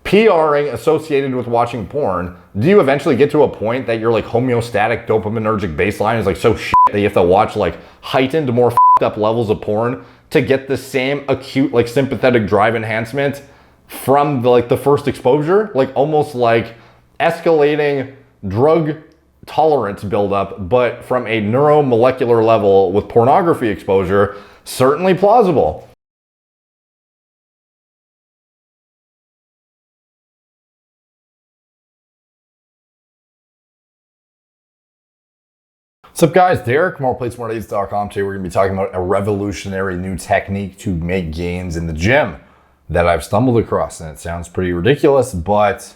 PRing associated with watching porn, do you eventually get to a point that your like homeostatic dopaminergic baseline is like so shit that you have to watch like heightened, more fucked up levels of porn to get the same acute like sympathetic drive enhancement from the first exposure? Like almost like escalating drug tolerance buildup, but from a neuromolecular level with pornography exposure. Certainly plausible. What's up guys, Derek, MorePlateSmartEats.com. Today we're going to be talking about a revolutionary new technique to make gains in the gym that I've stumbled across, and it sounds pretty ridiculous, but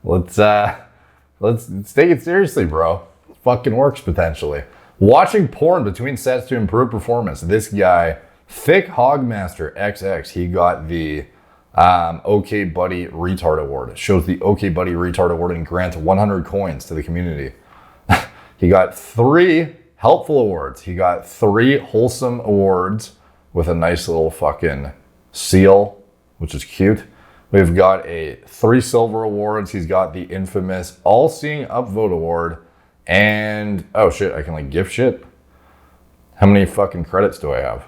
let's take it seriously, bro. It fucking works potentially. Watching porn between sets to improve performance. This guy, Thick Hogmaster XX, he got the OK Buddy Retard Award. It shows the OK Buddy Retard Award and grants 100 coins to the community. He got 3 helpful awards. He got 3 wholesome awards with a nice little fucking seal, which is cute. We've got 3 silver awards. He's got the infamous All-Seeing Upvote Award. And, oh shit, I can like gift shit? How many fucking credits do I have?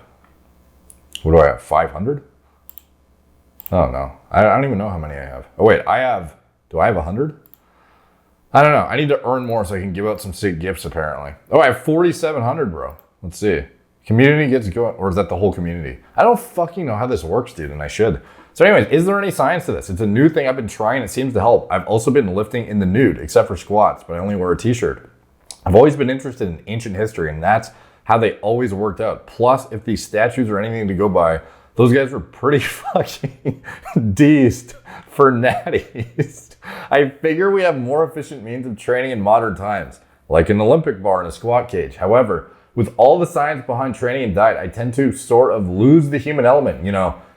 What do I have, 500? Oh no, I don't even know how many I have. Oh wait, do I have 100? I don't know. I need to earn more so I can give out some sick gifts, apparently. Oh, I have 4,700, bro. Let's see. Community gets going, or is that the whole community? I don't fucking know how this works, dude, and I should. So anyways, is there any science to this? It's a new thing I've been trying. It seems to help. I've also been lifting in the nude, except for squats, but I only wear a t-shirt. I've always been interested in ancient history, and that's how they always worked out. Plus, if these statues are anything to go by, those guys were pretty fucking deced for natties. I figure we have more efficient means of training in modern times, like an Olympic bar and a squat cage. However, with all the science behind training and diet, I tend to sort of lose the human element,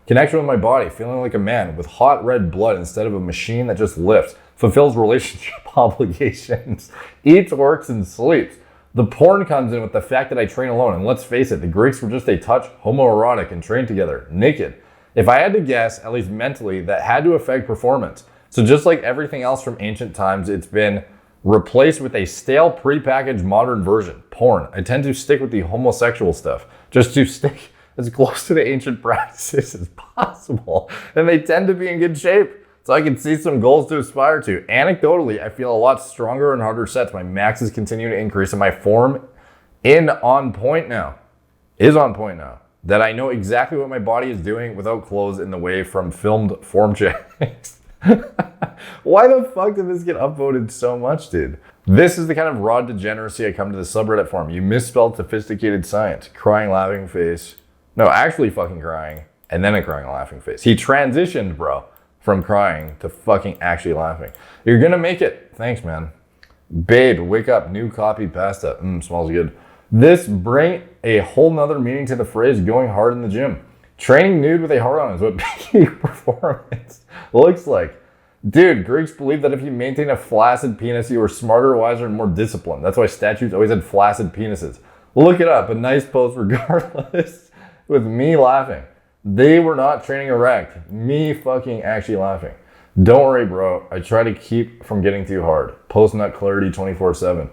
connection with my body, feeling like a man with hot red blood instead of a machine that just lifts, fulfills relationship obligations, eats, works, and sleeps. The porn comes in with the fact that I train alone, and let's face it, the Greeks were just a touch homoerotic and trained together, naked. If I had to guess, at least mentally, that had to affect performance. So just like everything else from ancient times, it's been replaced with a stale prepackaged modern version, porn. I tend to stick with the homosexual stuff, just to stick as close to the ancient practices as possible. And they tend to be in good shape, so I can see some goals to aspire to. Anecdotally, I feel a lot stronger and harder sets. My maxes continue to increase, and my form is on point now. That I know exactly what my body is doing without clothes in the way from filmed form checks. Why the fuck did this get upvoted so much, dude? This is the kind of raw degeneracy I come to the subreddit for. You misspelled sophisticated science. Crying, laughing face. No, actually fucking crying, and then a crying, laughing face. He transitioned, bro, from crying to fucking actually laughing. You're gonna make it. Thanks, man. Babe, wake up. New copy pasta. Smells good. This bring a whole nother meaning to the phrase going hard in the gym. Training nude with a heart on is what peak performance looks like. Dude, Greeks believed that if you maintain a flaccid penis, you were smarter, wiser, and more disciplined. That's why statues always had flaccid penises. Look it up. A nice pose regardless with me laughing. They were not training erect. Me fucking actually laughing. Don't worry, bro. I try to keep from getting too hard. Post-nut clarity 24/7.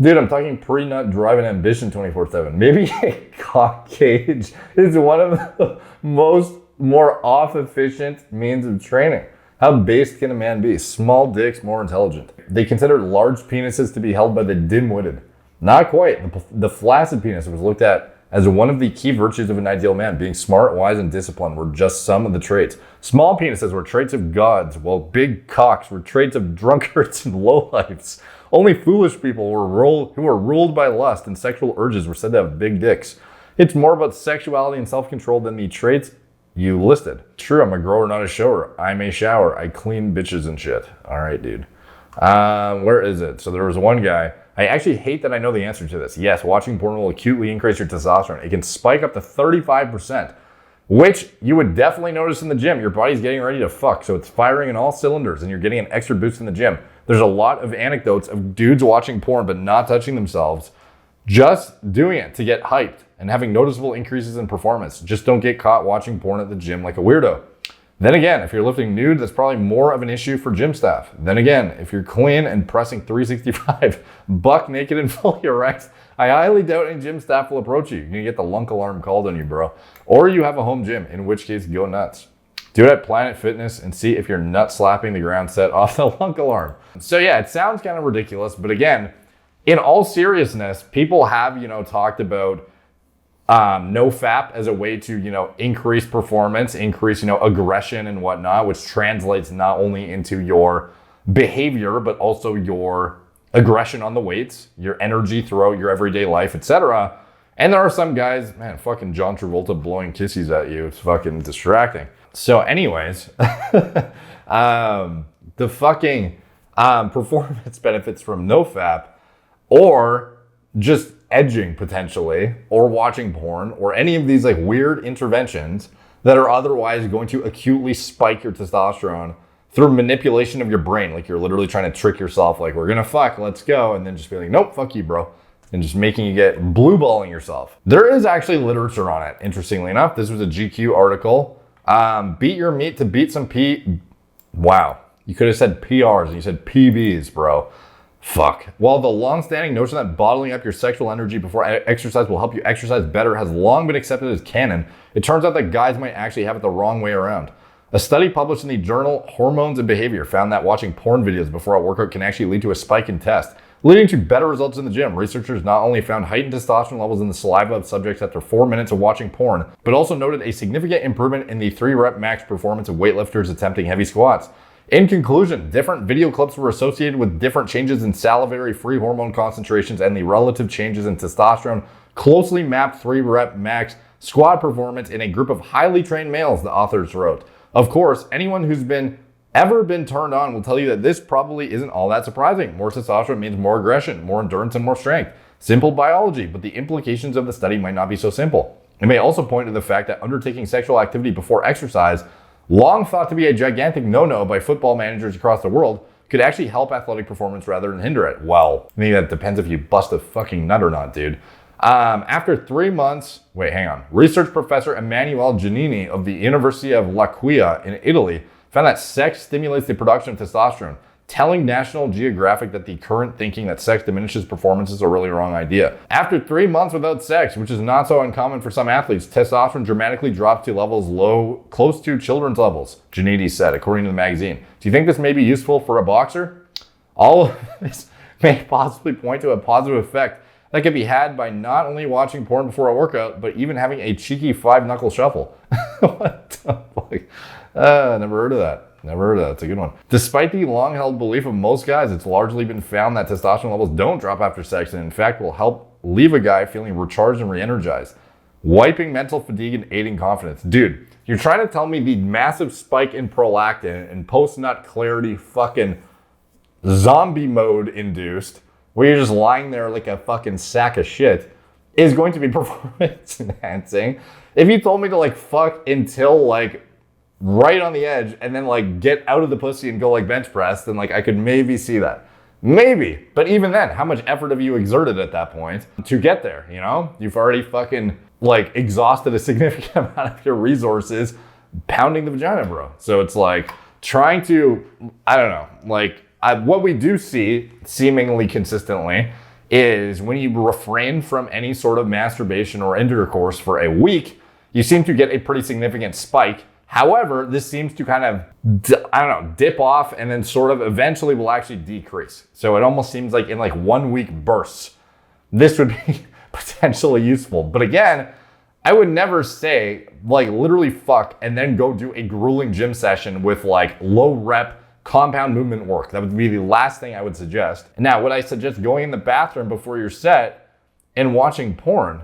Dude, I'm talking pre-nut drive and ambition 24/7. Maybe a cock cage is one of the more off-efficient means of training. How based can a man be? Small dicks, more intelligent. They considered large penises to be held by the dim-witted. Not quite. The flaccid penis was looked at as one of the key virtues of an ideal man. Being smart, wise, and disciplined were just some of the traits. Small penises were traits of gods, while big cocks were traits of drunkards and lowlifes. Only foolish people who were ruled by lust and sexual urges were said to have big dicks. It's more about sexuality and self-control than the traits you listed. True, I'm a grower, not a shower. I may shower. I clean bitches and shit. All right, dude. Where is it? So there was one guy. I actually hate that I know the answer to this. Yes, watching porn will acutely increase your testosterone. It can spike up to 35%, which you would definitely notice in the gym. Your body's getting ready to fuck, so it's firing in all cylinders, and you're getting an extra boost in the gym. There's a lot of anecdotes of dudes watching porn but not touching themselves, just doing it to get hyped and having noticeable increases in performance. Just don't get caught watching porn at the gym like a weirdo. Then again, if you're lifting nude, that's probably more of an issue for gym staff. Then again, if you're clean and pressing 365, buck naked and fully erect, I highly doubt any gym staff will approach you. You're gonna get the lunk alarm called on you, bro. Or you have a home gym, in which case go nuts. Do it at Planet Fitness and see if you're nut slapping the ground set off the lunk alarm. So yeah, it sounds kind of ridiculous, but again, in all seriousness, people have, talked about no-fap as a way to, increase performance, increase, aggression and whatnot, which translates not only into your behavior, but also your aggression on the weights, your energy throughout your everyday life, etc. And there are some guys, man, fucking John Travolta blowing kisses at you. It's fucking distracting. So anyways, the fucking performance benefits from no-fap, or just edging potentially, or watching porn, or any of these like weird interventions that are otherwise going to acutely spike your testosterone through manipulation of your brain. Like you're literally trying to trick yourself, like, we're gonna fuck, let's go. And then just be like, nope, fuck you, bro. And just making you get blue balling yourself. There is actually literature on it, interestingly enough. This was a GQ article. Beat your meat to beat some Wow. You could have said PRs and you said PBs, bro. Fuck. While the long-standing notion that bottling up your sexual energy before exercise will help you exercise better has long been accepted as canon, it turns out that guys might actually have it the wrong way around. A study published in the journal Hormones and Behavior found that watching porn videos before a workout can actually lead to a spike in test, leading to better results in the gym. Researchers not only found heightened testosterone levels in the saliva of subjects after 4 minutes of watching porn, but also noted a significant improvement in the 3-rep max performance of weightlifters attempting heavy squats. In conclusion, different video clips were associated with different changes in salivary free hormone concentrations, and the relative changes in testosterone closely mapped 3-rep max squat performance in a group of highly trained males, the authors wrote. Of course, anyone who's ever been turned on will tell you that this probably isn't all that surprising. More testosterone means more aggression, more endurance, and more strength. Simple biology, but the implications of the study might not be so simple. It may also point to the fact that undertaking sexual activity before exercise, long thought to be a gigantic no-no by football managers across the world, could actually help athletic performance rather than hinder it. Well, I mean, that depends if you bust a fucking nut or not, dude. After 3 months, research professor Emanuele Giannini of the University of L'Aquila in Italy found that sex stimulates the production of testosterone, telling National Geographic that the current thinking that sex diminishes performance is a really wrong idea. After 3 months without sex, which is not so uncommon for some athletes, testosterone dramatically drops to levels close to children's levels, Giannini said, according to the magazine. Do you think this may be useful for a boxer? All of this may possibly point to a positive effect that can be had by not only watching porn before a workout, but even having a cheeky 5-knuckle shuffle. What the fuck? Never heard of that. It's a good one. Despite the long-held belief of most guys, it's largely been found that testosterone levels don't drop after sex, and in fact will help leave a guy feeling recharged and re-energized, wiping mental fatigue and aiding confidence. Dude, you're trying to tell me the massive spike in prolactin and post-nut clarity fucking zombie mode induced, where you're just lying there like a fucking sack of shit, is going to be performance enhancing. If you told me to fuck until right on the edge and then get out of the pussy and go bench press, then I could maybe see that. Maybe. But even then, how much effort have you exerted at that point to get there, You've already fucking exhausted a significant amount of your resources pounding the vagina, bro. So it's trying to, I don't know, what we do see seemingly consistently is when you refrain from any sort of masturbation or intercourse for a week, you seem to get a pretty significant spike. However, this seems to kind of, dip off and then sort of eventually will actually decrease. So it almost seems like in 1 week bursts, this would be potentially useful. But again, I would never say literally fuck and then go do a grueling gym session with low rep compound movement work. That would be the last thing I would suggest. Now, would I suggest going in the bathroom before your set and watching porn?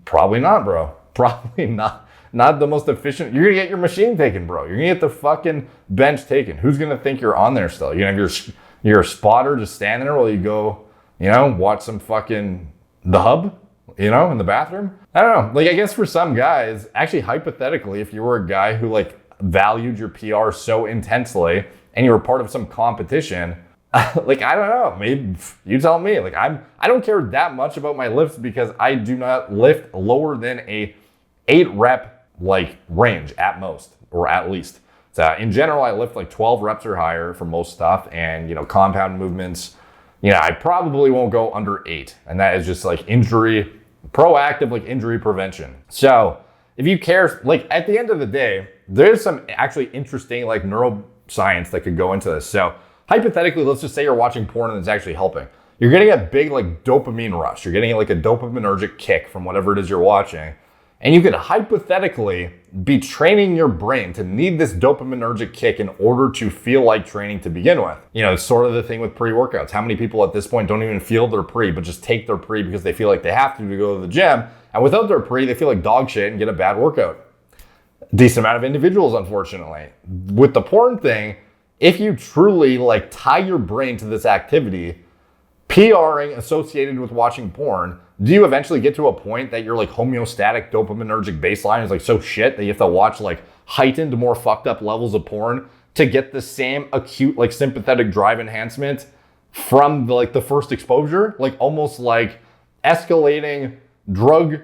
Probably not, bro. Probably not. Not the most efficient. You're gonna get your machine taken, bro. You're gonna get the fucking bench taken. Who's gonna think you're on there still? You're gonna have your spotter just standing there while you go, watch some fucking The Hub, in the bathroom? I don't know. I guess for some guys, actually hypothetically, if you were a guy who valued your PR so intensely and you were part of some competition, I don't know, maybe you tell me. I don't care that much about my lifts because I do not lift lower than a 8-rep range at most, or at least. So in general, I lift like 12 reps or higher for most stuff, and compound movements, I probably won't go under 8, and that is just like proactive like injury prevention. So if you care, like at the end of the day, there's some actually interesting like neuroscience that could go into this. So hypothetically, let's just say you're watching porn and it's actually helping. You're getting a big like dopamine rush. You're getting like a dopaminergic kick from whatever it is you're watching. And you could hypothetically be training your brain to need this dopaminergic kick in order to feel like training to begin with. It's sort of the thing with pre-workouts. How many people at this point don't even feel their pre, but just take their pre because they feel like they have to go to the gym. And without their pre, they feel like dog shit and get a bad workout. Decent amount of individuals, unfortunately. With the porn thing, if you truly like tie your brain to this activity, PRing associated with watching porn, do you eventually get to a point that your like homeostatic dopaminergic baseline is like so shit that you have to watch like heightened, more fucked up levels of porn to get the same acute like sympathetic drive enhancement from the first exposure? Like almost like escalating drug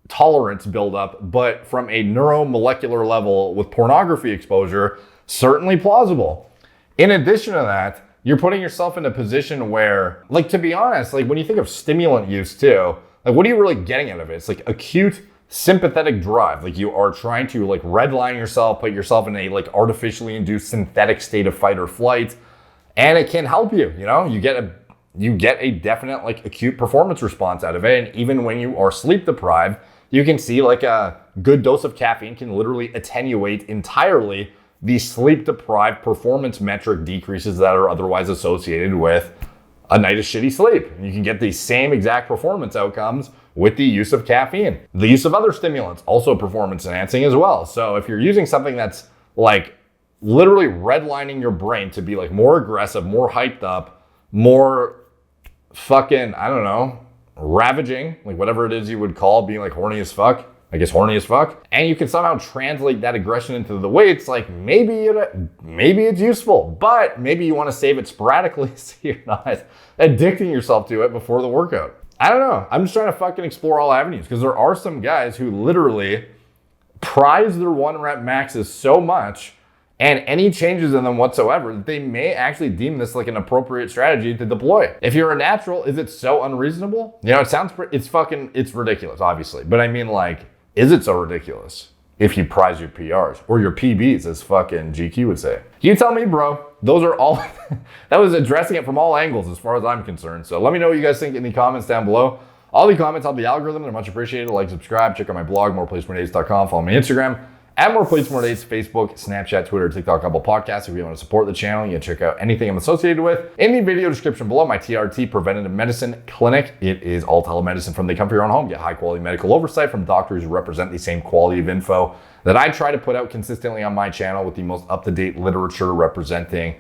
tolerance buildup, but from a neuromolecular level with pornography exposure, certainly plausible. In addition to that, you're putting yourself in a position where, like, to be honest, like when you think of stimulant use too, like what are you really getting out of it? It's like acute sympathetic drive. Like you are trying to like redline yourself, put yourself in a like artificially induced synthetic state of fight or flight, and it can help you. You get a definite like acute performance response out of it. And even when you are sleep deprived, you can see like a good dose of caffeine can literally attenuate entirely the sleep-deprived performance metric decreases that are otherwise associated with a night of shitty sleep. You can get the same exact performance outcomes with the use of caffeine. The use of other stimulants, also performance enhancing as well. So if you're using something that's like literally redlining your brain to be like more aggressive, more hyped up, more fucking, I don't know, ravaging, like whatever it is you would call being like horny as fuck, I guess horny as fuck, and you can somehow translate that aggression into the weights, like maybe it's useful, but maybe you want to save it sporadically so you're not addicting yourself to it before the workout. I don't know. I'm just trying to fucking explore all avenues because there are some guys who literally prize their 1 rep maxes so much and any changes in them whatsoever that they may actually deem this like an appropriate strategy to deploy. If you're a natural, is it so unreasonable? It's ridiculous, obviously. But I mean, like, is it so ridiculous if you prize your PRs or your PBs, as fucking GQ would say? You tell me, bro. Those are all, that was addressing it from all angles as far as I'm concerned. So let me know what you guys think in the comments down below. All the comments help the algorithm. They're much appreciated. Like, subscribe, check out my blog, moreplacemoredates.com. Follow me on Instagram at More Plates More Dates, Facebook, Snapchat, Twitter, TikTok, Apple Podcasts. If you want to support the channel, you can check out anything I'm associated with. In the video description below, my TRT Preventative Medicine Clinic. It is all telemedicine from the comfort of your own home. Get high quality medical oversight from doctors who represent the same quality of info that I try to put out consistently on my channel, with the most up-to-date literature representing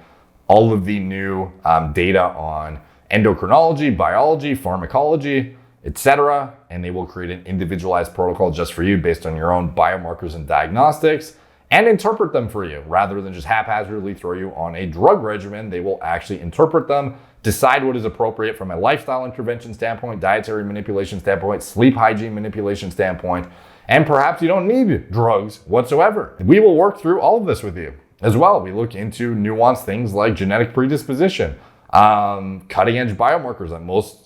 all of the new data on endocrinology, biology, pharmacology, etc. And they will create an individualized protocol just for you based on your own biomarkers and diagnostics and interpret them for you rather than just haphazardly throw you on a drug regimen. They will actually interpret them, decide what is appropriate from a lifestyle intervention standpoint, dietary manipulation standpoint, sleep hygiene manipulation standpoint, and perhaps you don't need drugs whatsoever. We will work through all of this with you as well. We look into nuanced things like genetic predisposition, cutting edge biomarkers that most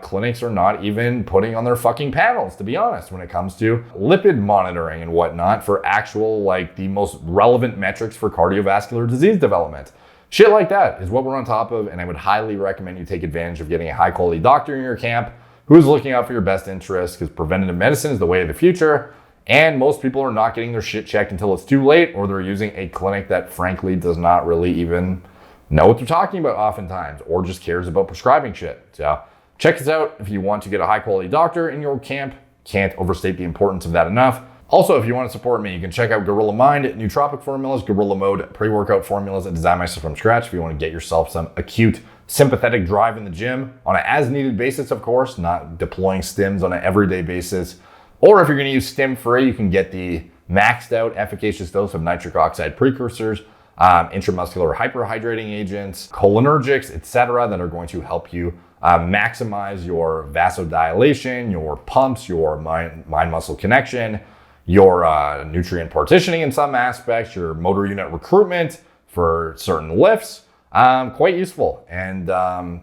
clinics are not even putting on their fucking panels, to be honest, when it comes to lipid monitoring and whatnot for actual, like, the most relevant metrics for cardiovascular disease development. Shit like that is what we're on top of, and I would highly recommend you take advantage of getting a high quality doctor in your camp who's looking out for your best interests, because preventative medicine is the way of the future. And most people are not getting their shit checked until it's too late, or they're using a clinic that frankly does not really even know what they're talking about oftentimes, or just cares about prescribing shit. So check this out if you want to get a high quality doctor in your camp. Can't overstate the importance of that enough. Also, if you want to support me, you can check out Gorilla Mind nootropic formulas, Gorilla Mode pre-workout formulas that design myself from scratch if you want to get yourself some acute sympathetic drive in the gym on an as needed basis, of course, not deploying stims on an everyday basis. Or if you're going to use stim free, you can get the maxed out efficacious dose of nitric oxide precursors, intramuscular hyperhydrating agents, cholinergics, etc., that are going to help you maximize your vasodilation, your pumps, your mind-muscle connection, your nutrient partitioning in some aspects, your motor unit recruitment for certain lifts. Quite useful and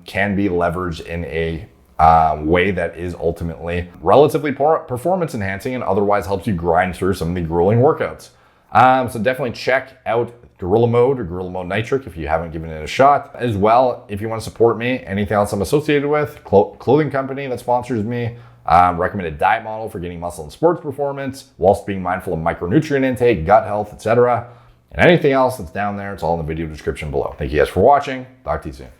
can be leveraged in a way that is ultimately relatively performance enhancing and otherwise helps you grind through some of the grueling workouts. So definitely check out Gorilla Mode or Gorilla Mode Nitric if you haven't given it a shot. As well, if you want to support me, anything else I'm associated with, clothing company that sponsors me, recommended diet model for getting muscle and sports performance, whilst being mindful of micronutrient intake, gut health, etc. And anything else that's down there, it's all in the video description below. Thank you guys for watching. Talk to you soon.